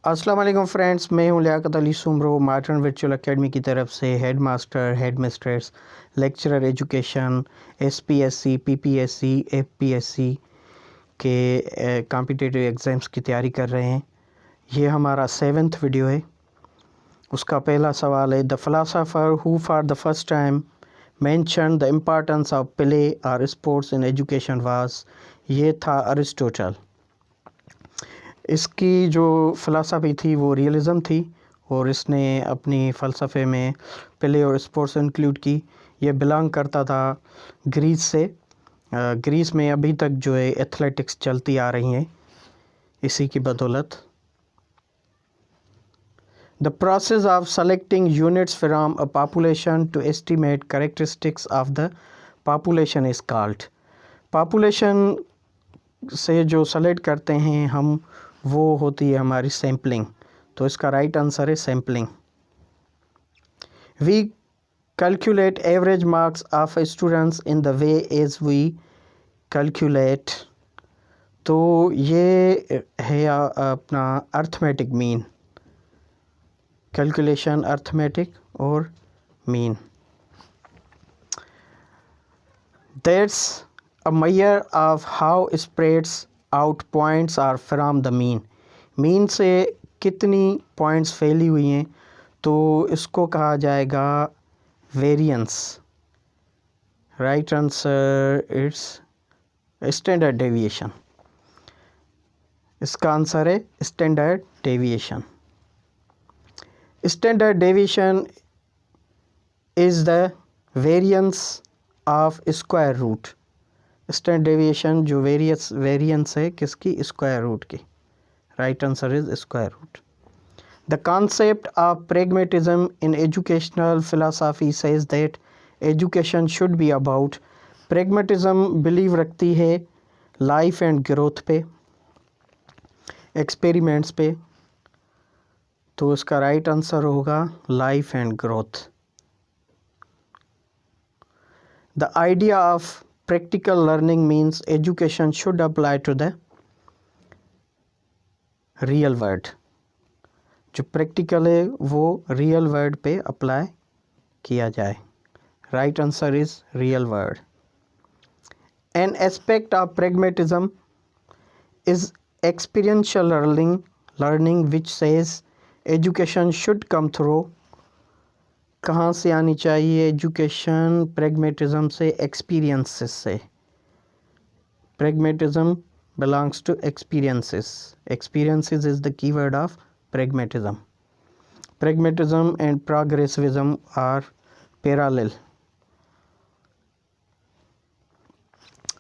अस्सलाम वालेकुम फ्रेंड्स, मैं हूं Liaquat Ali Soomro modern virtual academy की तरफ से head master, head mistress, lecturer education, SPSC, PPSC, FPSC के कॉम्पिटिटिव एग्ज़ाम्स की तैयारी कर रहे हैं। ये हमारा 7th वीडियो है। उसका पहला सवाल है, the philosopher who for the first time mention the importance of play और स्पोर्ट्स इन एजुकेशन वाज। ये था अरिस्टोटल। इसकी जो फ़िलासफ़ी थी वो रियलिज़म थी और इसने अपनी फ़लसफ़े में प्ले और स्पोर्ट्स इंक्लूड की। ये बिलोंग करता था ग्रीस से। ग्रीस में अभी तक जो है एथलेटिक्स चलती आ रही हैं इसी की बदौलत। The process of selecting units from a population to estimate characteristics of the population is called. Population से जो सेलेक्ट करते हैं हम, वो होती है हमारी सैम्पलिंग। तो इसका राइट आंसर है sampling. We calculate average marks of students in the way as we calculate. तो ये है अपना अर्थमेटिक मीन, कैलकुलेशन अर्थमेटिक और mean. That's a measure of how spreads out points are from the mean। Mean से कितनी points फैली हुई हैं तो इसको कहा जाएगा variance. Right answer it's standard deviation. इसका आंसर है standard deviation. Standard deviation is the variance of square root. Standard deviation जो वेरिएंस है किसकी? स्क्वायर रूट की। Right answer is square root. The concept of pragmatism in educational philosophy says that education should be about. Pragmatism believe रखती है life and growth पे, experiments पे। तो इसका राइट आंसर होगा life and growth. The idea of practical learning means education should apply to the real world। जो practical है वो रियल वर्ल्ड पे अप्लाई किया जाए। Right answer is real world. An aspect of pragmatism is experiential learning which says education should come through. कहाँ से आनी चाहिए एजुकेशन? pragmatism से, एक्सपीरियंसेस से। pragmatism belongs to experiences। Experiences is the keyword of pragmatism। Pragmatism and progressivism are parallel।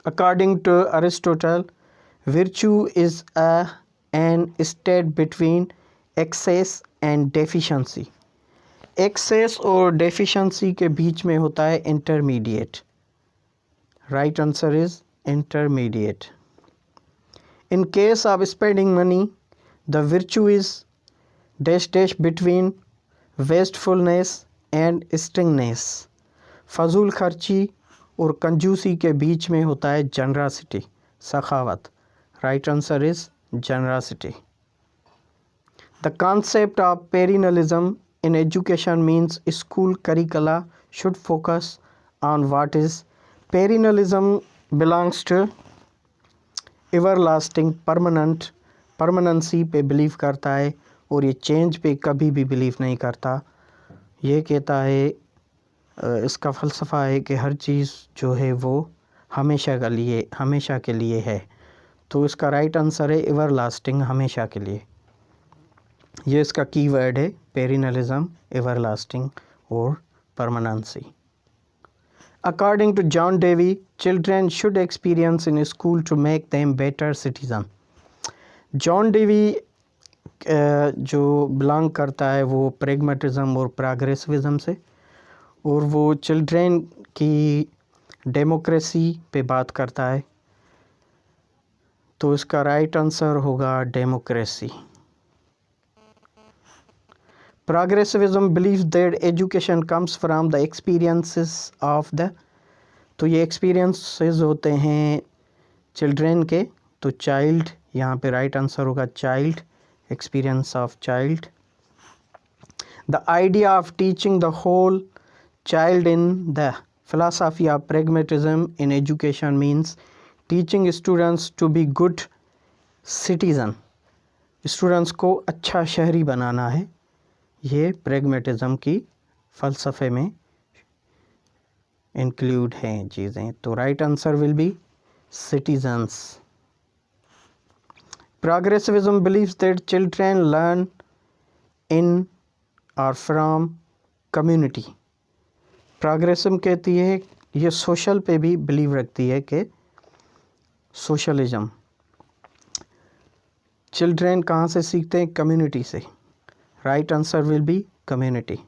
According to Aristotle, virtue is an state between excess and deficiency। Excess और deficiency के बीच में होता है intermediate. Right answer is intermediate। In case of spending money, the virtue is dash between wastefulness and stinginess। फजूल खर्ची और कंजूसी के बीच में होता है जनरसिटी, सखावत। Right answer is generosity. The concept of perennialism in education means school curricula should focus on what is perennialism belongs to everlasting permanency पे बिलीव करता है और ये चेंज पे कभी भी बिलीव नहीं करता। ये कहता है, इसका फ़लसफ़ा है कि हर चीज़ जो है वो हमेशा के लिए है। तो इसका राइट आंसर है एवरलास्टिंग, हमेशा के लिए। ये इसका कीवर्ड है, पेरिनलिज्म, एवरलास्टिंग और permanency. According to John Dewey, children should experience in school to make them better citizen। John Dewey जो बिलोंग करता है वो प्रेगमेटिज्म और प्रोग्रेसिविज्म से, और वो चिल्ड्रेन की डेमोक्रेसी पे बात करता है। तो इसका राइट आंसर होगा democracy. Progressivism believes that education comes from the experiences of the। तो ये experiences होते हैं चिल्ड्रेन के। तो चाइल्ड, यहाँ पे राइट आंसर होगा child experience of child. The idea of teaching the whole child in the philosophy of pragmatism in education means teaching students to be good citizen. Students को अच्छा शहरी बनाना है, ये प्रैग्मेटिज्म की फ़लसफ़े में इंक्लूड हैं चीज़ें. तो right answer will be citizens. Progressivism believes that children learn in और फ्रॉम कम्युनिटी. प्रोग्रेसिव्म कहती है, ये सोशल पे भी बिलीव रखती है कि सोशलिज्म, चिल्ड्रन कहाँ से सीखते हैं? कम्युनिटी से. Right answer will B community.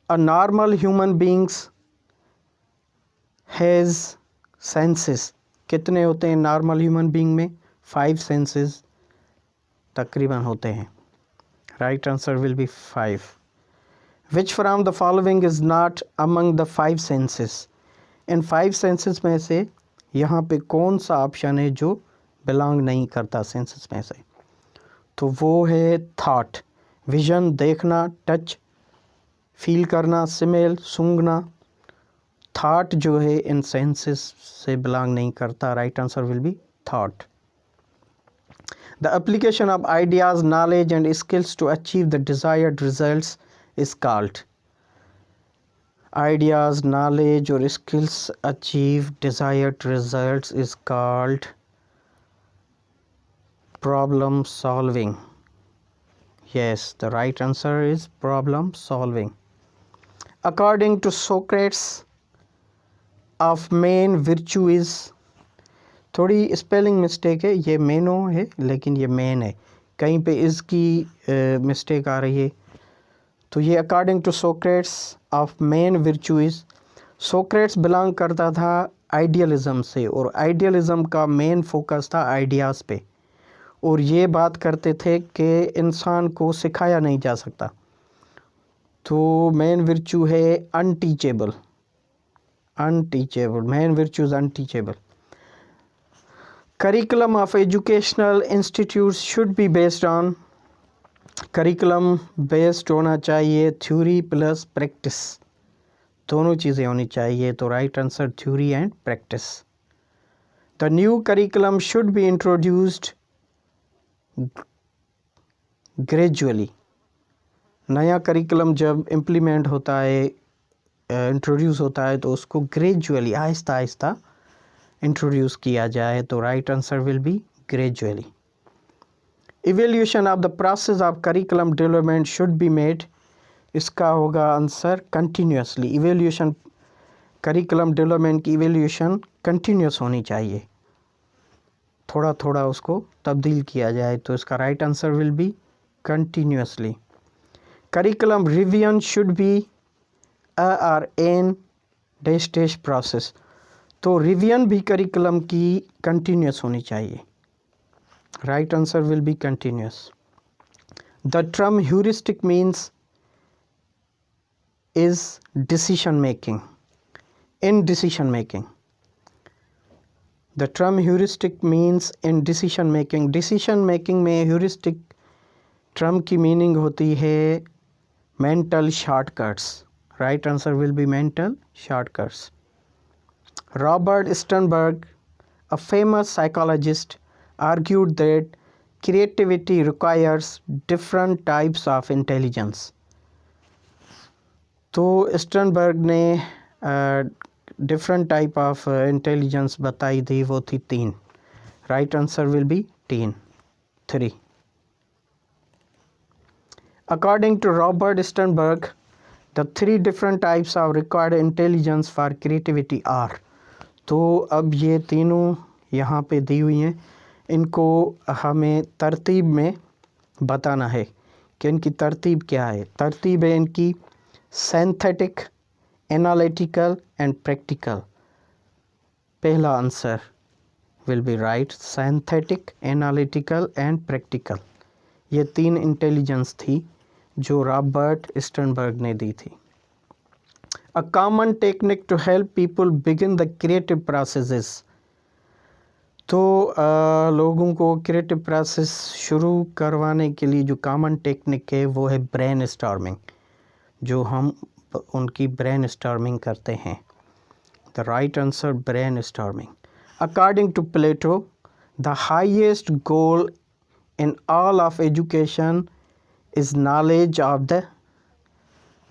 A normal human beings has senses. कितने होते हैं नॉर्मल ह्यूमन बींग में? 5 सेंसेस तकरीबन होते हैं. Right answer will B 5. Which from the following is not among the 5 senses. In 5 senses में से यहाँ पे कौन सा ऑप्शन है जो बिलोंग नहीं करता सेंसेस में से? तो वो है थॉट, विजन देखना, टच फील करना, स्मेल सूंघना. थॉट जो है इन सेंसेस से बिलोंग नहीं करता. Right answer will be thought. The application of ideas, knowledge and skills to achieve the desired results is called. Ideas, knowledge और skills achieve desired results is called problem solving. Yes, the right answer is problem solving. According to Socrates, of main virtue is, थोड़ी spelling mistake है, ये मेनो है लेकिन ये main है, कहीं पे इसकी मिस्टेक आ रही है. तो ये according to Socrates of men virtue is, Socrates belong करता था आइडियलिज्म से और आइडियलिज्म का मेन फोकस था आइडियाज़ पे, और ये बात करते थे कि इंसान को सिखाया नहीं जा सकता. तो मेन विर्चू है unteachable. Unteachable, main virtue is unteachable. Curriculum of educational institute should be based on. Curriculum based होना चाहिए थ्योरी प्लस प्रैक्टिस, दोनों चीज़ें होनी चाहिए. तो right answer theory and practice. The new curriculum should be introduced gradually. नया curriculum जब implement होता है, इंट्रोड्यूस होता है, तो उसको ग्रेजुअली आहिस्ता आहिस्ता इंट्रोड्यूस किया जाए. तो right answer will B gradually. Evaluation of the process of curriculum development should be made. इसका होगा answer continuously. Evaluation, curriculum development की इवेल्यूशन कंटिन्यूस होनी चाहिए, थोड़ा थोड़ा उसको तब्दील किया जाए. तो इसका right answer will B continuously. Curriculum revision should be और एन डैश डैश प्रोसेस. तो रिवीजन भी करिकुलम की कंटिन्यूस होनी चाहिए. Right answer will be continuous. The term heuristic means is decision making. In decision making, the term heuristic means in decision making. Decision making में heuristic term की meaning होती है mental shortcuts. Right answer will B mental shortcuts. Robert Sternberg, a famous psychologist, argued that creativity requires different types of intelligence. तो Sternberg ने different type of intelligence बताई थी, वो थी 3. Right answer will be 3. According to Robert Sternberg, the 3 different types of required intelligence for creativity are. तो अब ये तीनों यहाँ पे दी हुई हैं, इनको हमें तरतीब में बताना है कि इनकी तरतीब क्या है. तरतीब है इनकी सिंथेटिक, एनालिटिकल एंड प्रैक्टिकल. पहला answer will B right, synthetic, analytical and practical. ये 3 इंटेलिजेंस थी जो रॉबर्ट स्टर्नबर्ग ने दी थी. A common technique to help people begin the creative processes. तो लोगों को क्रिएटिव प्रोसेस शुरू करवाने के लिए जो कॉमन टेक्निक है वो है ब्रेन स्टॉर्मिंग, जो हम उनकी ब्रेन स्टॉर्मिंग करते हैं। The right answer brainstorming. According to Plato, the highest goal in all of education is knowledge of the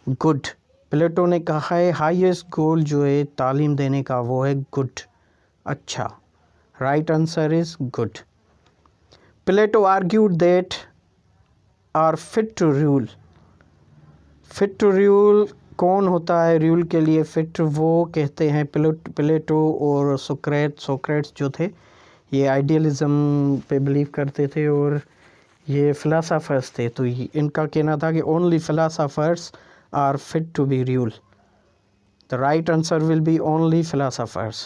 good. Plato ने कहा है हाईएस्ट गोल जो है तालीम देने का वो है गुड, अच्छा। Right answer is good. Plato argued that are fit to rule. Fit to rule कौन होता है रूल के लिए फिट? वो कहते हैं प्लेटो और सोक्रेट्स जो थे ये आइडियलिज्म पे बिलीव करते थे और ये फिलासफर्स थे। तो इनका कहना था कि only philosophers are fit to be rule. The right answer will be only philosophers.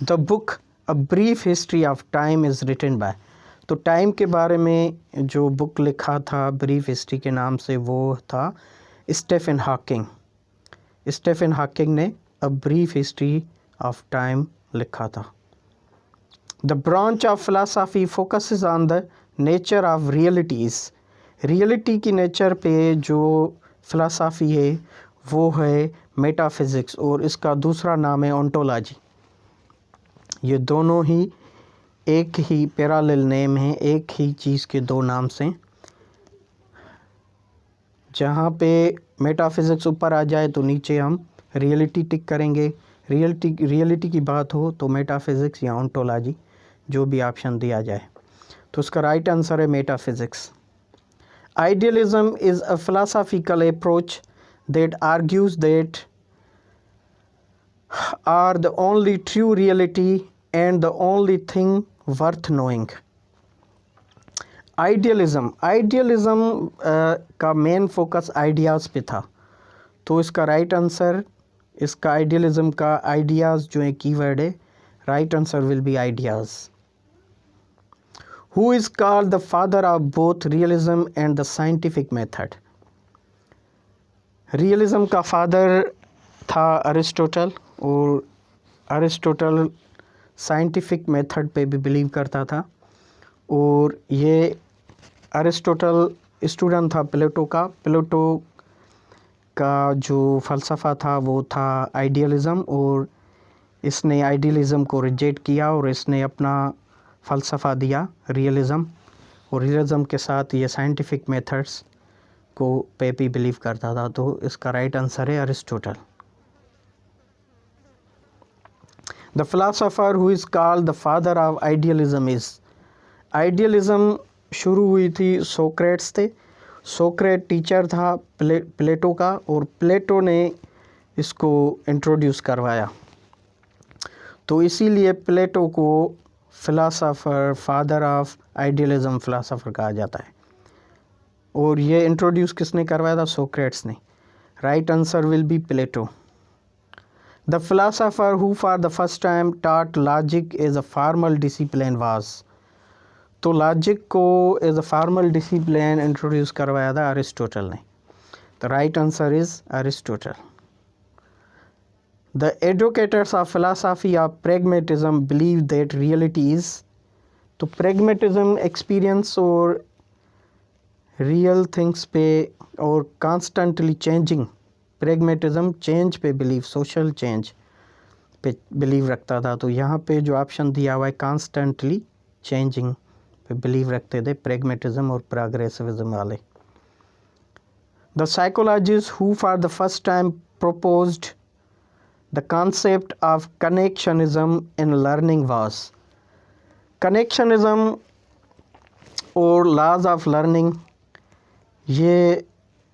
The book a brief history of time is written by. तो टाइम के बारे में जो बुक लिखा था ब्रीफ हिस्ट्री के नाम से वो था स्टीफन हॉकिंग। स्टीफन हॉकिंग ने अ ब्रीफ हिस्ट्री ऑफ टाइम लिखा था। The branch of philosophy focuses on the nature of realities. Reality की नेचर पे जो फिलासफी है वो है मेटाफिज़िक्स और इसका दूसरा नाम है ओंटोलॉजी। ये दोनों ही एक ही पैरेलल नेम है, एक ही चीज़ के दो नाम से। जहाँ पे मेटाफिज़िक्स ऊपर आ जाए तो नीचे हम रियलिटी टिक करेंगे। रियलिटी की बात हो तो मेटाफिज़िक्स या ओंटोलॉजी, जो भी ऑप्शन दिया जाए। तो उसका राइट आंसर है metaphysics. Idealism is a philosophical approach that argues that are the only true reality and the only thing worth knowing. Idealism का मेन फोकस आइडियाज़ पे था। तो इसका राइट आंसर, इसका आइडियलिज्म का आइडियाज़ जो है कीवर्ड है, right answer will B ideas. Who is called the father of both realism and the scientific method? Realism का फादर था अरिस्टोटल और अरिस्टोटल साइंटिफिक मेथड पे भी बिलीव करता था और ये अरिस्टोटल स्टूडेंट था प्लेटो का। प्लेटो का जो फ़लसफ़ा था वो था आइडियलिज़म और इसने आइडियलिज़म को रिजेक्ट किया और इसने अपना फ़लसफ़ा दिया रियलिज़म, और रियलिज़म के साथ ये साइंटिफिक मेथड्स को पे भी बिलीव करता था। तो इसका राइट आंसर है Aristotle. The philosopher who is called the father of idealism is. Idealism शुरू हुई थी सोक्रेट्स थे। सोक्रेट टीचर था प्लेटो का और प्लेटो ने इसको इंट्रोड्यूस करवाया। तो इसीलिए प्लेटो को philosopher, father of idealism philosopher कहा जाता है। और ये इंट्रोड्यूस किसने करवाया था? सोक्रेट्स ने। Right answer will be Plato. The philosopher who for the first time taught logic as a formal discipline was. तो लॉजिक को as a formal discipline introduce करवाया था अरिस्टोटल ने। The right answer is Aristotle. The advocators of philosophy of pragmatism believe that reality is. तो pragmatism experience और real things पे और constantly changing, pragmatism change पे बिलीव, सोशल चेंज पे believe रखता था। तो यहाँ पे जो ऑप्शन दिया हुआ है कॉन्स्टेंटली चेंजिंग पे बिलीव रखते थे प्रेगमेटिज्म और प्रोग्रेसिविज्म वाले। The psychologist who for the first time proposed the concept of connectionism in learning was। Connectionism और लॉज ऑफ लर्निंग ये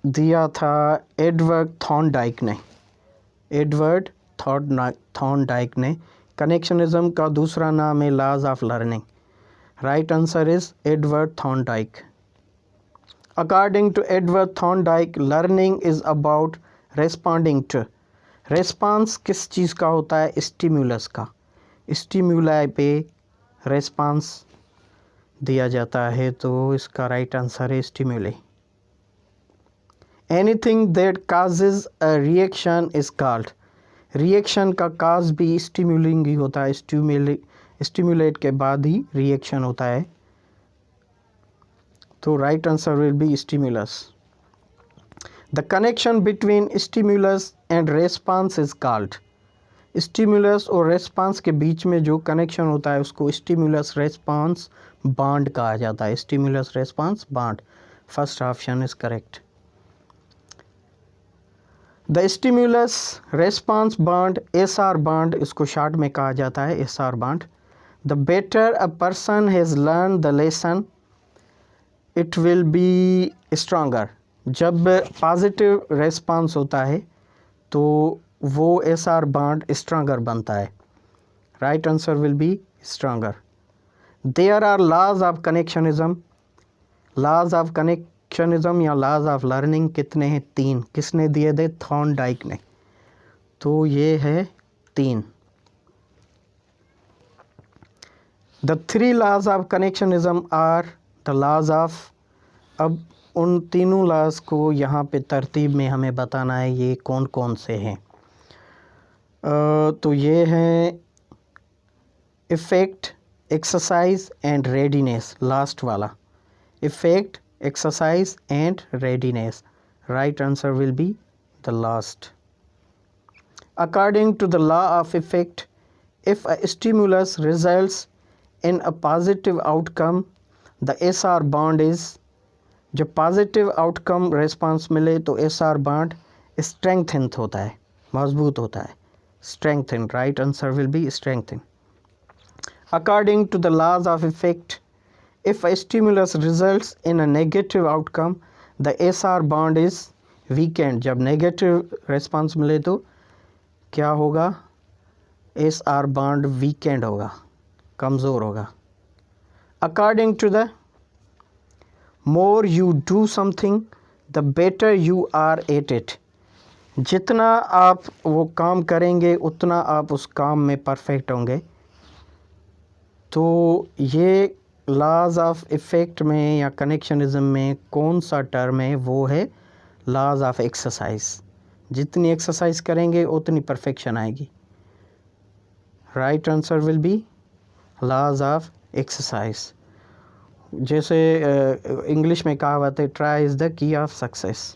दिया था एडवर्ड थॉर्नडाइक ने। एडवर्ड थॉर्नडाइक ने। कनेक्शनिज्म का दूसरा नाम है laws of learning. Right answer is Edward Thorndike. According to Edward Thorndike, learning is about responding to. Response किस चीज़ का होता है? स्टिम्युलस का। स्टिम्युलाई पे रेस्पॉन्स दिया जाता है। तो इसका राइट आंसर है stimuli. Anything that causes a reaction is called. Reaction का काज भी स्टिम्युलिंग ही होता है। स्टिमुलेट के बाद ही रिएक्शन होता है, तो right answer will B stimulus. The connection between stimulus and response is called. Stimulus और रेस्पॉन्स के बीच में जो कनेक्शन होता है उसको स्टिमुलस रेस्पॉन्स बॉन्ड कहा जाता है। Stimulus response bond, first option is correct. The stimulus response bond, SR bond इसको शॉर्ट में कहा जाता है, SR bond. The better a person has learn the lesson it will be stronger. जब positive response होता है तो वो एसआर बॉन्ड स्ट्रॉन्गर बनता है। Right answer will be stronger. There are laws of connectionism. Laws of connectionism या laws of learning कितने हैं? 3। किसने दिए थे? थॉर्नडाइक ने। तो ये है 3। The 3 laws of connectionism are the laws of, अब उन तीनों लॉज को यहाँ पे तरतीब में हमें बताना है ये कौन कौन से हैं। तो ये हैं effect, exercise and readiness, last वाला। Effect, exercise and readiness. Right answer will be the last. According to the law of effect, if a stimulus results in a positive outcome the SR bond is, जब positive outcome response मिले तो SR bond strengthen होता है, मजबूत होता है। Strengthen, right answer will be strengthen. According to the laws of effect, if a stimulus results in a negative outcome the SR bond is weakened. जब negative response मिले तो क्या होगा? एसआर बॉन्ड वीकेंड होगा, कमज़ोर होगा। According to the more you do something the better you are at it. जितना आप वो काम करेंगे उतना आप उस काम में परफेक्ट होंगे। तो ये लॉज ऑफ इफ़ेक्ट में या कनेक्शनिज्म में कौन सा टर्म है? वो है लॉज ऑफ एक्सरसाइज। जितनी एक्सरसाइज करेंगे उतनी परफेक्शन आएगी। Right answer will be laws of exercise. जैसे इंग्लिश में कहावत है, try is the key of success.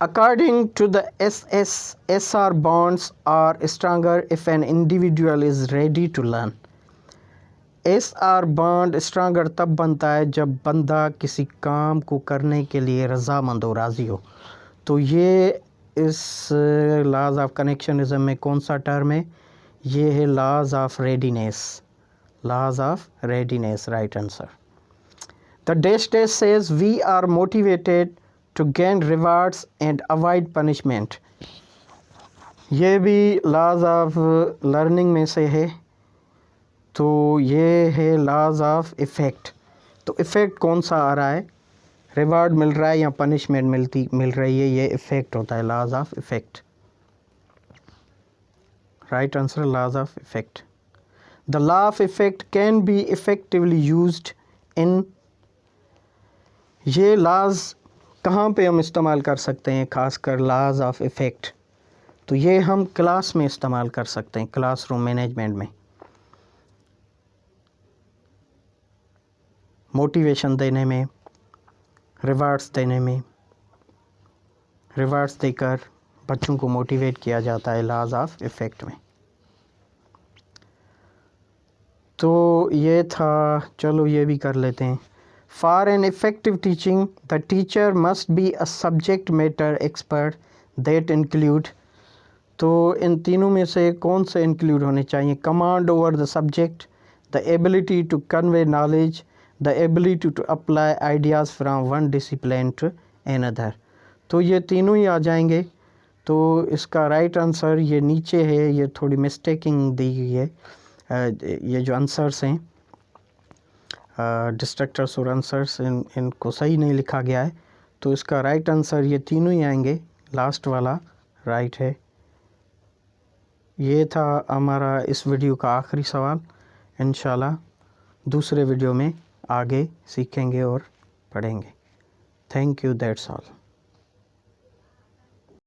According to the SR bonds are stronger if an individual is ready to learn. SR bond stronger तब बनता है जब बंदा किसी काम को करने के लिए रज़ामंद हो, राज़ी हो। तो ये इस लॉज ऑफ कनेक्शनिज्म में कौन सा टर्म है? ये है laws of readiness. Laws of readiness, right answer. The dash dash says we are motivated to gain rewards and avoid punishment. ये भी laws of learning में से है। तो ये है laws of effect। तो effect कौन सा आ रहा है? रिवार्ड मिल रहा है या पनिशमेंट मिल रही है? ये effect होता है, laws of effect। right answer laws of effect। the law of effect can be effectively used in, ये laws कहाँ पे हम इस्तेमाल कर सकते हैं? खासकर लॉज ऑफ इफ़ेक्ट तो ये हम क्लास में इस्तेमाल कर सकते हैं, क्लासरूम मैनेजमेंट में। मोटिवेशन देने में, रिवार्ड्स देने में, रिवार्ड्स देकर बच्चों को मोटिवेट किया जाता है लॉज ऑफ इफ़ेक्ट में। तो ये था, चलो ये भी कर लेते हैं। For an effective teaching, the teacher must be a subject matter expert that include, तो इन तीनों में से कौन से इंक्लूड होने चाहिए? Command over the subject, the ability to convey knowledge, the ability to apply ideas from one discipline to another। तो ये तीनों ही आ जाएंगे। तो इसका राइट आंसर ये नीचे है, ये थोड़ी मिस्टेकिंग दी गई है। ये जो आंसर्स हैं डिस्ट्रक्टर्स और आंसर्स इनको सही नहीं लिखा गया है। तो इसका राइट आंसर ये तीनों ही आएंगे, लास्ट वाला राइट है। ये था हमारा इस वीडियो का आखिरी सवाल। इंशाल्लाह दूसरे वीडियो में आगे सीखेंगे और पढ़ेंगे। Thank you, that's all.